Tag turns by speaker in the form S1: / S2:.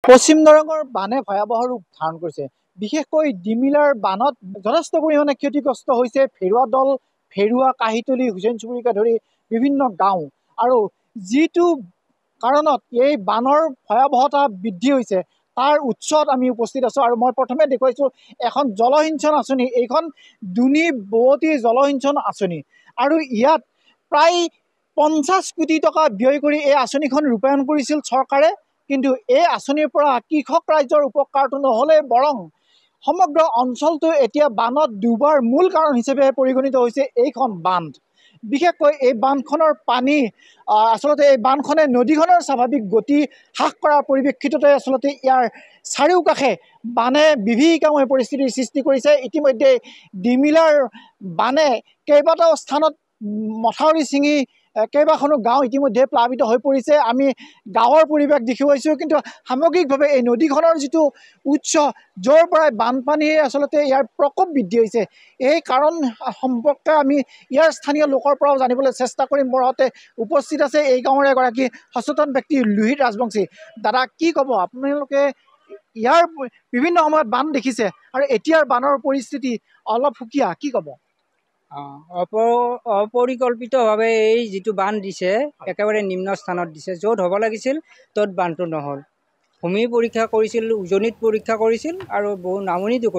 S1: পশ্চিম দৰঙৰ বানে ভয়াৱহ ৰূপ ধাৰণ কৰিছে। বিশেষকৈ ডিমিলাৰ বানত যথেষ্ট পৰিমাণে ক্ষতিগ্ৰস্ত হৈছে ভেৰুৱা দল, ভেৰুৱা, কাহিতলী, হুছেইন চুবুৰীকে ধৰি বিভিন্ন গাঁও। আৰু যিটো কাৰণত এই বানৰ ভয়াৱহতা বৃদ্ধি হৈছে তাৰ উৎসত আমি উপস্থিত আছোঁ। আৰু মই প্ৰথমে দেখুৱাইছোঁ এখন জলসিঞ্চন আঁচনি, এইখন দুনি বোৱতী জলসিঞ্চন আঁচনি। আৰু ইয়াত প্ৰায় 50 কোটি টকা ব্যয় কৰি এই আঁচনিখন ৰূপায়ণ কৰিছিল চৰকাৰে। কিন্তু এই আঁচনিৰ পৰা কৃষক ৰাইজৰ উপকাৰটো নহ'লে বৰং সমগ্ৰ অঞ্চলটো এতিয়া বানত ডুবাৰ মূল কাৰণ হিচাপে পৰিগণিত হৈছে এইখন বান্ধ। বিশেষকৈ এই বান্ধখনৰ পানী আচলতে এই বান্ধখনে নদীখনৰ স্বাভাৱিক গতি হ্ৰাস কৰাৰ পৰিপ্ৰেক্ষিততে আচলতে ইয়াৰ চাৰিওকাষে বানে বিভীষিকাময় পৰিস্থিতিৰ সৃষ্টি কৰিছে। ইতিমধ্যে ডিমিলাৰ বানে কেইবাটাও স্থানত মথাউৰি ছিঙি কেইবাখনো গাঁও ইতিমধ্যে প্লাবিত হৈ পৰিছে। আমি গাঁৱৰ পৰিৱেশ দেখুৱাইছোঁ, কিন্তু সামগ্ৰিকভাৱে এই নদীখনৰ যিটো উৎস, য'ৰ পৰাই বানপানীয়ে আচলতে ইয়াৰ প্ৰকোপ বৃদ্ধি হৈছে, এই কাৰণ সম্পৰ্কে আমি ইয়াৰ স্থানীয় লোকৰ পৰাও জানিবলৈ চেষ্টা কৰিম। মোৰ সৈতে উপস্থিত আছে এই গাঁৱৰ এগৰাকী সচেতন ব্যক্তি লোহিত ৰাজবংশী। দাদা, কি ক'ব? আপোনালোকে ইয়াৰ বিভিন্ন সময়ত বান দেখিছে আৰু এতিয়াৰ বানৰ পৰিস্থিতি অলপ সুকীয়া, কি ক'ব?
S2: অপৰিকল্পিতভাৱে এই যিটো বান্ধ দিছে একেবাৰে নিম্ন স্থানত দিছে। য'ত হ'ব লাগিছিল ত'ত বান্ধটো নহ'ল। ভূমি পৰীক্ষা কৰিছিল, উজনিত পৰীক্ষা কৰিছিল আৰু বহু নামনিতো